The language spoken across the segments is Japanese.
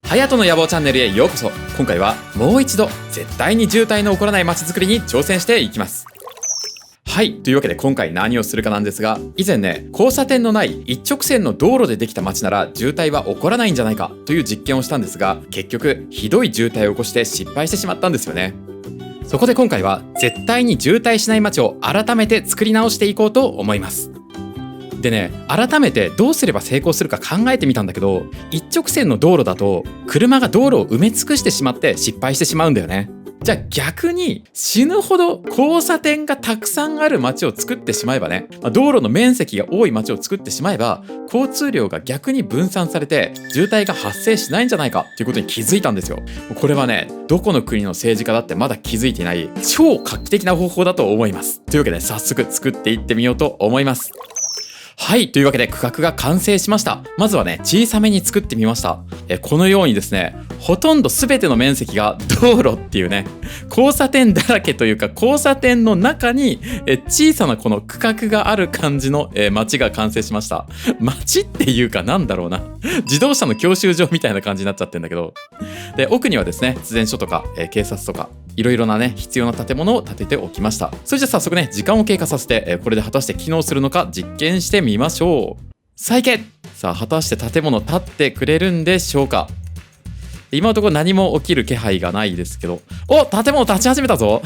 ハヤトの野望チャンネルへようこそ。今回はもう一度絶対に渋滞の起こらない街づくりに挑戦していきます。はい、というわけで今回何をするかなんですが、以前ね、交差点のない一直線の道路でできた街なら渋滞は起こらないんじゃないかという実験をしたんですが、結局ひどい渋滞を起こして失敗してしまったんですよね。そこで今回は絶対に渋滞しない街を改めて作り直していこうと思います。でね、改めてどうすれば成功するか考えてみたんだけど、一直線の道路だと車が道路を埋め尽くしてしまって失敗してしまうんだよね。じゃあ逆に死ぬほど交差点がたくさんある街を作ってしまえばね、道路の面積が多い街を作ってしまえば、交通量が逆に分散されて渋滞が発生しないんじゃないかということに気づいたんですよ。これはね、どこの国の政治家だってまだ気づいていない超画期的な方法だと思います。というわけで早速作っていってみようと思います。はい、というわけで区画が完成しました。まずはね、小さめに作ってみました。このようにですね、ほとんど全ての面積が道路っていうね、交差点だらけというか、交差点の中に小さなこの区画がある感じの街が完成しました。街っていうかなんだろうな、自動車の教習所みたいな感じになっちゃってんだけど、で奥にはですね、発電所とか警察とかいろいろなね、必要な建物を建てておきました。それじゃ早速ね、時間を経過させてこれで果たして機能するのか実験してみましょう。再建。さあ果たして建物建ってくれるんでしょうか。今のところ何も起きる気配がないですけど、お、建物建ち始めたぞ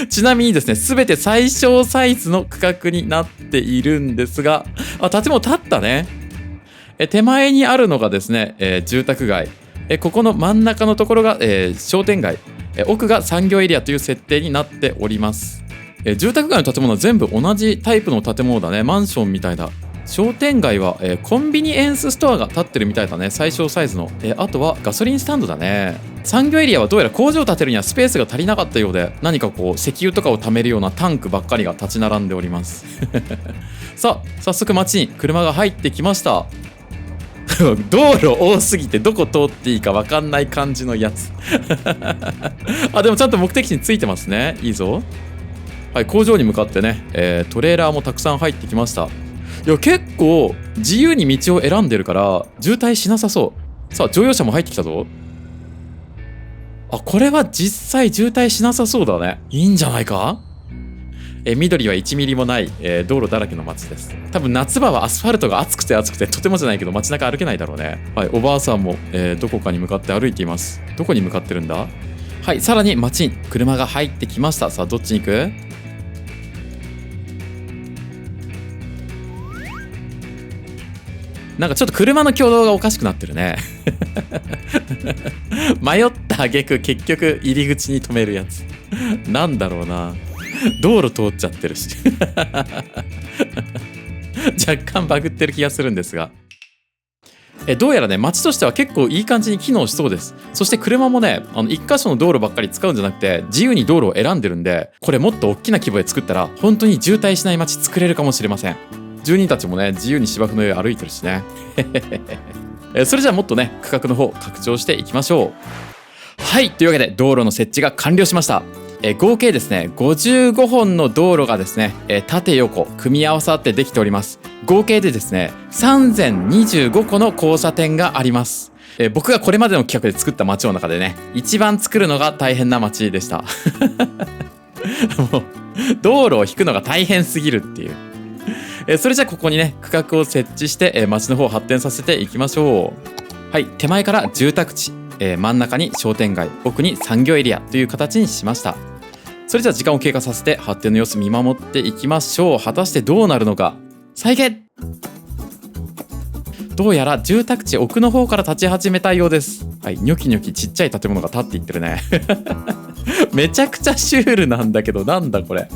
ちなみにですね、全て最小サイズの区画になっているんですが、建物建ったね。手前にあるのがですね、住宅街、ここの真ん中のところが、商店街、奥が産業エリアという設定になっております。住宅街の建物は全部同じタイプの建物だね。マンションみたいだ。商店街は、コンビニエンスストアが建ってるみたいだね。最小サイズの、あとはガソリンスタンドだね。産業エリアはどうやら工場を建てるにはスペースが足りなかったようで、何かこう石油とかを貯めるようなタンクばっかりが立ち並んでおりますさあ早速街に車が入ってきました道路多すぎてどこ通っていいか分かんない感じのやつあ、でもちゃんと目的地に着いてますね。いいぞ。はい、工場に向かってね、トレーラーもたくさん入ってきました。いや、結構自由に道を選んでるから渋滞しなさそう。さあ乗用車も入ってきたぞ。あ、これは実際渋滞しなさそうだね。いいんじゃないか。緑は1ミリもない、道路だらけの街です。多分夏場はアスファルトが暑くて暑くてとてもじゃないけど街中歩けないだろうね。はい、おばあさんも、どこかに向かって歩いています。どこに向かってるんだ。はい、さらに街に車が入ってきました。さあどっちに行く。なんかちょっと車の挙動がおかしくなってるね迷った挙句結局入り口に止めるやつなんだろうな、道路通っちゃってるし若干バグってる気がするんですが、どうやらね、街としては結構いい感じに機能しそうです。そして車もね、一箇所の道路ばっかり使うんじゃなくて自由に道路を選んでるんで、これもっと大きな規模で作ったら本当に渋滞しない街作れるかもしれません。住人たちもね、自由に芝生の上歩いてるしねそれじゃあもっとね、区画の方拡張していきましょう。はい、というわけで道路の設置が完了しました。合計ですね、55本の道路がですね、縦横組み合わさってできております。合計でですね、3025個の交差点があります。僕がこれまでの企画で作った街の中でね、一番作るのが大変な街でしたもう道路を引くのが大変すぎるっていう。それじゃあここにね、区画を設置して、街の方を発展させていきましょう。はい、手前から住宅地、真ん中に商店街、奥に産業エリアという形にしました。それじゃあ時間を経過させて発展の様子見守っていきましょう。果たしてどうなるのか。再建。どうやら住宅地奥の方から立ち始めたようです。はい、ニョキニョキちっちゃい建物が建っていってるねめちゃくちゃシュールなんだけど、なんだこれ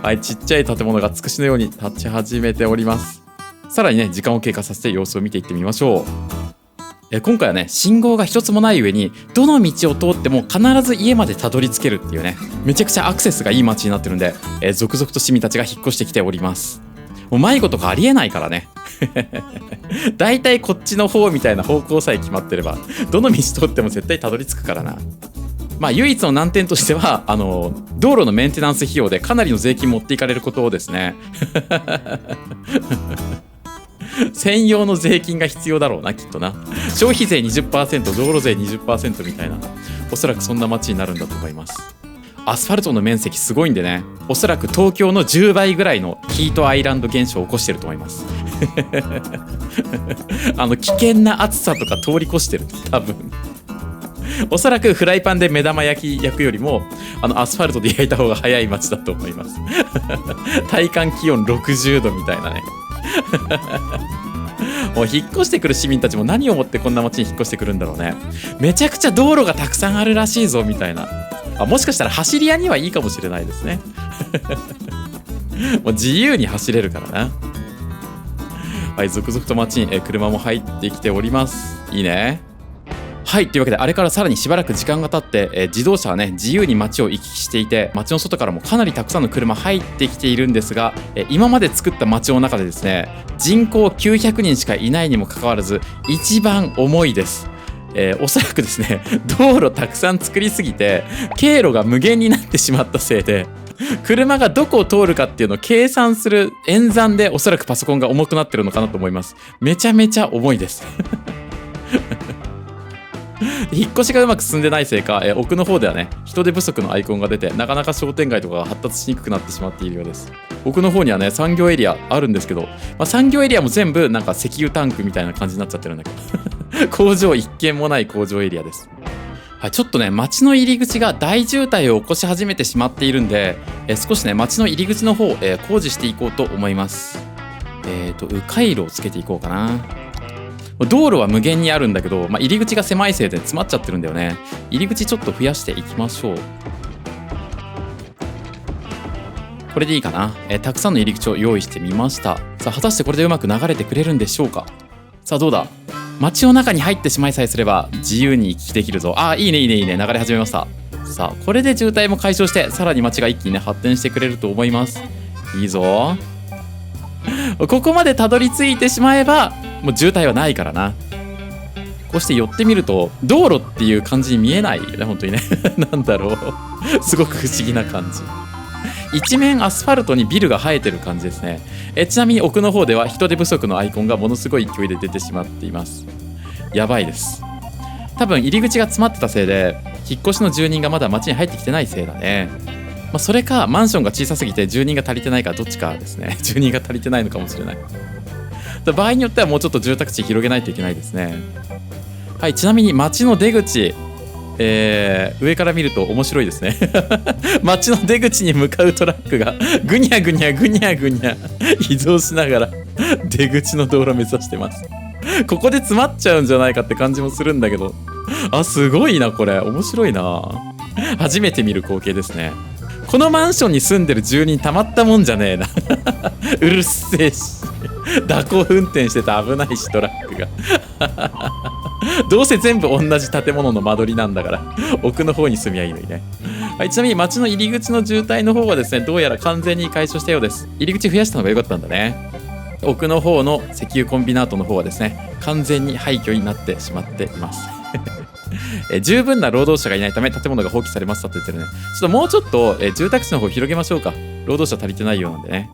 はい、ちっちゃい建物がつくしのように立ち始めております。さらにね、時間を経過させて様子を見ていってみましょう。今回はね、信号が一つもない上にどの道を通っても必ず家までたどり着けるっていうね、めちゃくちゃアクセスがいい街になってるんで、続々と市民たちが引っ越してきております。もう迷子とかありえないからねだいたいこっちの方みたいな方向さえ決まってればどの道通っても絶対たどり着くからな。まあ唯一の難点としては道路のメンテナンス費用でかなりの税金持っていかれることですね専用の税金が必要だろうな、きっとな。消費税 20%、道路税 20% みたいな、おそらくそんな街になるんだと思います。アスファルトの面積すごいんでね、おそらく東京の10倍ぐらいのヒートアイランド現象を起こしてると思います。危険な暑さとか通り越してる、多分。おそらくフライパンで目玉焼き焼くよりもアスファルトで焼いた方が早い街だと思います。体感気温60度みたいなね。もう引っ越してくる市民たちも何をもってこんな街に引っ越してくるんだろうね。めちゃくちゃ道路がたくさんあるらしいぞみたいな。もしかしたら走り屋にはいいかもしれないですね。もう自由に走れるからな。はい、続々と街に車も入ってきております。いいね。はい、というわけであれからさらにしばらく時間が経って、自動車はね自由に街を行き来していて、街の外からもかなりたくさんの車入ってきているんですが、今まで作った街の中でですね、人口900人しかいないにもかかわらず一番重いです。おそらくですね、道路たくさん作りすぎて経路が無限になってしまったせいで、車がどこを通るかっていうのを計算する演算でおそらくパソコンが重くなってるのかなと思います。めちゃめちゃ重いです。引っ越しがうまく進んでないせいか、奥の方ではね人手不足のアイコンが出て、なかなか商店街とかが発達しにくくなってしまっているようです。奥の方にはね産業エリアあるんですけど、産業エリアも全部なんか石油タンクみたいな感じになっちゃってるんだけど工場一軒もない工場エリアです。はい、ちょっとね街の入り口が大渋滞を起こし始めてしまっているんで、少しね街の入り口の方、工事していこうと思います。迂回路をつけていこうかな。道路は無限にあるんだけど、入り口が狭いせいで詰まっちゃってるんだよね。入り口ちょっと増やしていきましょう。これでいいかな。たくさんの入り口を用意してみました。さあ果たしてこれでうまく流れてくれるんでしょうか。さあどうだ。街の中に入ってしまいさえすれば自由に行き来できるぞ。いいねいいねいいね、流れ始めました。さあこれで渋滞も解消して、さらに街が一気にね発展してくれると思います。いいぞ。ここまでたどり着いてしまえばもう渋滞はないからな。こうして寄ってみると道路っていう感じに見えないよね、本当にね。なんだろう、すごく不思議な感じ。一面アスファルトにビルが生えてる感じですね。ちなみに奥の方では人手不足のアイコンがものすごい勢いで出てしまっています。やばいです。多分入り口が詰まってたせいで、引っ越しの住人がまだ街に入ってきてないせいだね。それかマンションが小さすぎて住人が足りてないか、どっちかですね。住人が足りてないのかもしれない。場合によってはもうちょっと住宅地広げないといけないですね。はい、ちなみに街の出口、上から見ると面白いですね。街の出口に向かうトラックがぐにゃぐにゃぐにゃぐにゃ移動しながら出口の道路を目指してます。ここで詰まっちゃうんじゃないかって感じもするんだけど、すごいな、これ面白いな。初めて見る光景ですね。このマンションに住んでる住人たまったもんじゃねえな。うるせえし、蛇行運転してて危ないし、トラックが。どうせ全部同じ建物の間取りなんだから奥の方に住みゃいいのにね。はい、ちなみに街の入り口の渋滞の方はですね、どうやら完全に解消したようです。入り口増やしたのが良かったんだね。奥の方の石油コンビナートの方はですね、完全に廃墟になってしまっています。十分な労働者がいないため建物が放棄されましたと言ってるね。ちょっともうちょっと、住宅地の方広げましょうか。労働者足りてないようなんでね。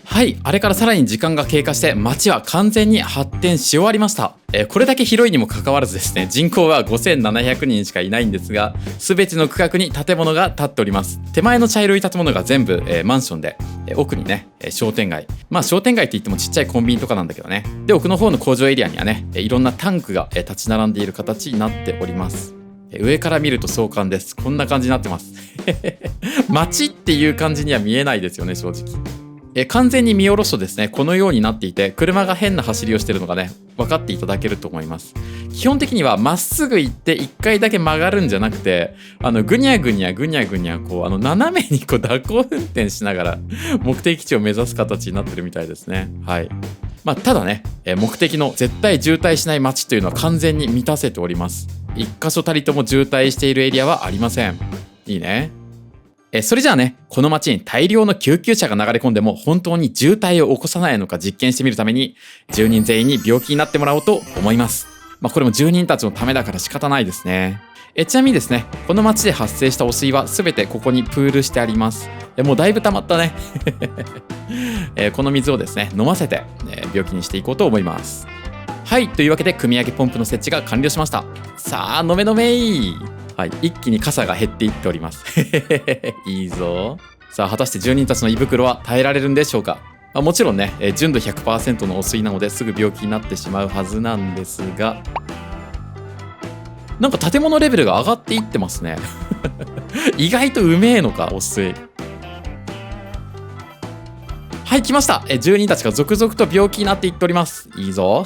はい、あれからさらに時間が経過して街は完全に発展し終わりました。これだけ広いにもかかわらずですね、人口は5700人しかいないんですが、全ての区画に建物が建っております。手前の茶色い建物が全部、マンションで、奥にね、商店街。商店街って言ってもちっちゃいコンビニとかなんだけどね。で、奥の方の工場エリアにはね、いろんなタンクが、立ち並んでいる形になっております。上から見ると壮観です。こんな感じになってます。街っていう感じには見えないですよね、正直。完全に見下ろすとですね、このようになっていて、車が変な走りをしているのがね、分かっていただけると思います。基本的にはまっすぐ行って1回だけ曲がるんじゃなくて、ぐにゃぐにゃぐにゃぐにゃ斜めに蛇行運転しながら目的地を目指す形になってるみたいですね。はい。ただね、目的の絶対渋滞しない街というのは完全に満たせております。一箇所たりとも渋滞しているエリアはありません。いいね。それじゃあね、この街に大量の救急車が流れ込んでも本当に渋滞を起こさないのか実験してみるために、住人全員に病気になってもらおうと思います。これも住人たちのためだから仕方ないですね。ちなみにですね、この町で発生した汚水は全てここにプールしてあります。もうだいぶ溜まったね。この水をですね、飲ませて、病気にしていこうと思います。はい、というわけで、組み上げポンプの設置が完了しました。さあ、飲め飲めー。はい、一気に傘が減っていっております。いいぞ。さあ、果たして住人たちの胃袋は耐えられるんでしょうか。もちろんね、純度 100% の汚水なのですぐ病気になってしまうはずなんですが、なんか建物レベルが上がっていってますね。意外とうめえのか、汚水。はい、来ました。住人たちが続々と病気になっていっております。いいぞ。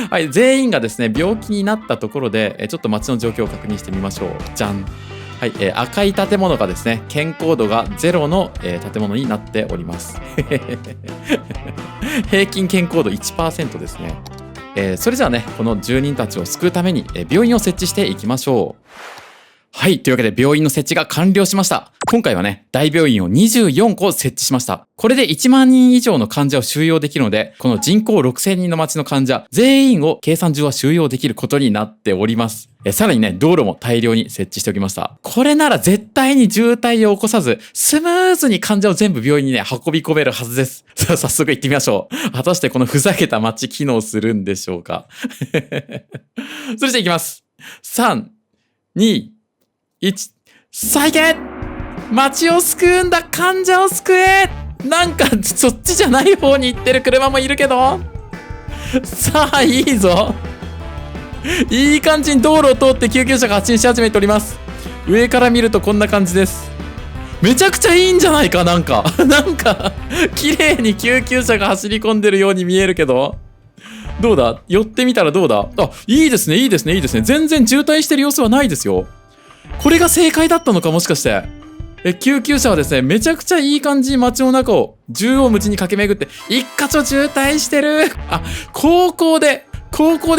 はい、全員がですね、病気になったところで、ちょっと街の状況を確認してみましょう。じゃん。はい、赤い建物がですね、健康度が0の、建物になっております。平均健康度 1% ですね。それじゃあね、この住人たちを救うために、病院を設置していきましょう。はい。というわけで病院の設置が完了しました。今回はね、大病院を24個設置しました。これで1万人以上の患者を収容できるので、この人口6000人の町の患者全員を計算上は収容できることになっております。さらにね、道路も大量に設置しておきました。これなら絶対に渋滞を起こさず、スムーズに患者を全部病院にね、運び込めるはずです。さあ、早速行ってみましょう。果たしてこのふざけた街機能するんでしょうか。それじゃあ行きます。3、2、再建！街を救うんだ！患者を救え！なんか、そっちじゃない方に行ってる車もいるけど。さあ、いいぞ。いい感じに道路を通って救急車が発進し始めております。上から見るとこんな感じです。めちゃくちゃいいんじゃないか、なんか。なんか、綺麗に救急車が走り込んでるように見えるけど。どうだ？寄ってみたらどうだ？あ、いいですね、いいですね、いいですね。全然渋滞してる様子はないですよ。これが正解だったのか、もしかして。救急車はですね、めちゃくちゃいい感じに街の中を縦横無尽に駆け巡って、一箇所渋滞してる。あ、高校で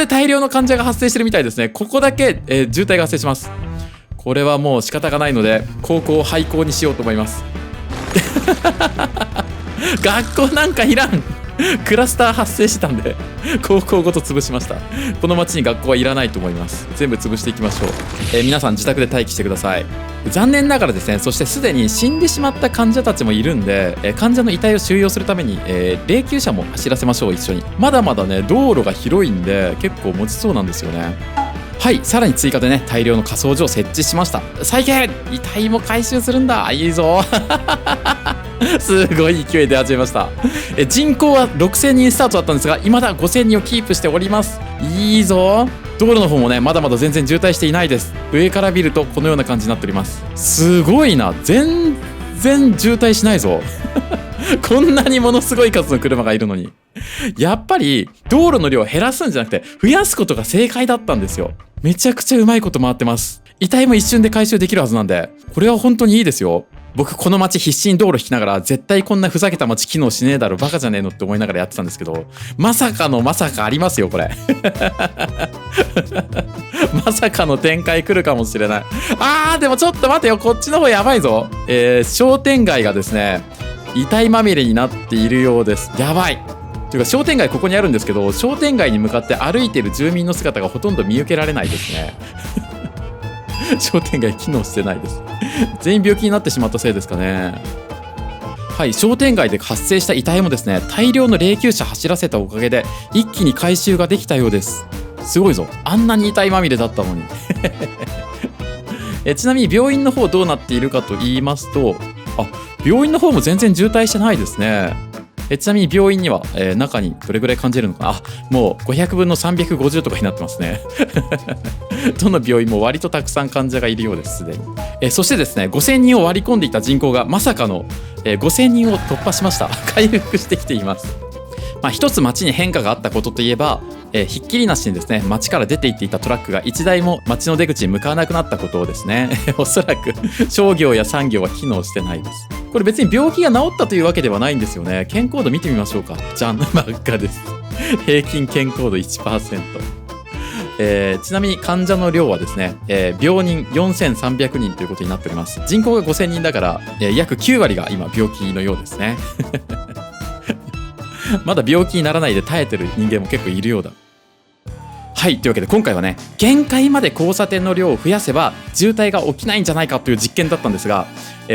大量の患者が発生してるみたいですね。ここだけ、渋滞が発生します。これはもう仕方がないので、高校を廃校にしようと思います。学校なんかいらん。クラスター発生してたんで高校ごと潰しました。この町に学校はいらないと思います。全部潰していきましょう。皆さん自宅で待機してください。残念ながらですね、そしてすでに死んでしまった患者たちもいるんで、患者の遺体を収容するために、霊柩車も走らせましょう。一緒に。まだまだね、道路が広いんで結構持ちそうなんですよね。はい、さらに追加でね、大量の火葬場を設置しました。再建！遺体も回収するんだ。いいぞ。すごい勢いで始めました。人口は6000人スタートだったんですが、未だ5000人をキープしております。いいぞ。道路の方もね、まだまだ全然渋滞していないです。上から見るとこのような感じになっております。すごいな。全然渋滞しないぞ。こんなにものすごい数の車がいるのに。やっぱり道路の量を減らすんじゃなくて増やすことが正解だったんですよ。めちゃくちゃうまいこと回ってます。遺体も一瞬で回収できるはずなんで、これは本当にいいですよ。僕この街必死に道路引きながら、絶対こんなふざけた街機能しねえだろ、バカじゃねえのって思いながらやってたんですけど、まさかのまさかありますよこれ。まさかの展開来るかもしれない。でもちょっと待てよ、こっちの方やばいぞ。商店街がですね、遺体まみれになっているようです。やばい。というか商店街ここにあるんですけど、商店街に向かって歩いてる住民の姿がほとんど見受けられないですね。商店街機能してないです。全員病気になってしまったせいですかね。はい、商店街で発生した遺体もですね、大量の霊柩車走らせたおかげで一気に回収ができたようです。すごいぞ。あんなに遺体まみれだったのに。ちなみに病院の方どうなっているかと言いますと、病院の方も全然渋滞してないですね。ちなみに病院には、中にどれぐらい感じるのかな。もう500分の350とかになってますね。どの病院も割とたくさん患者がいるようです、すでに。そしてですね、5000人を割り込んでいた人口がまさかの、5000人を突破しました。回復してきています。一つ街に変化があったことといえば、ひっきりなしにですね、街から出て行っていたトラックが1台も街の出口に向かわなくなったことをですね、おそらく商業や産業は機能してないです。これ別に病気が治ったというわけではないんですよね。健康度見てみましょうか。じゃん、真っ赤です。平均健康度 1%。ちなみに患者の量はですね、病人4300人ということになっております。人口が5000人だから、約9割が今病気のようですね。まだ病気にならないで耐えてる人間も結構いるようだ。はい、というわけで今回はね、限界まで交差点の量を増やせば渋滞が起きないんじゃないかという実験だったんですが、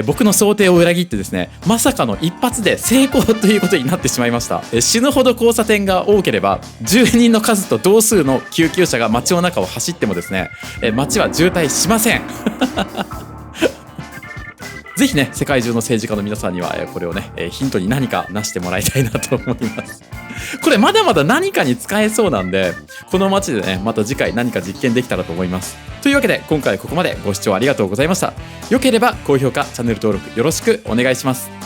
僕の想定を裏切ってですね、まさかの一発で成功ということになってしまいました。死ぬほど交差点が多ければ住人の数と同数の救急車が街の中を走ってもですね、街は渋滞しません。ぜひね、世界中の政治家の皆さんにはこれをね、ヒントに何かなしてもらいたいなと思います。これまだまだ何かに使えそうなんで、この街でね、また次回何か実験できたらと思います。というわけで今回ここまでご視聴ありがとうございました。良ければ高評価、チャンネル登録よろしくお願いします。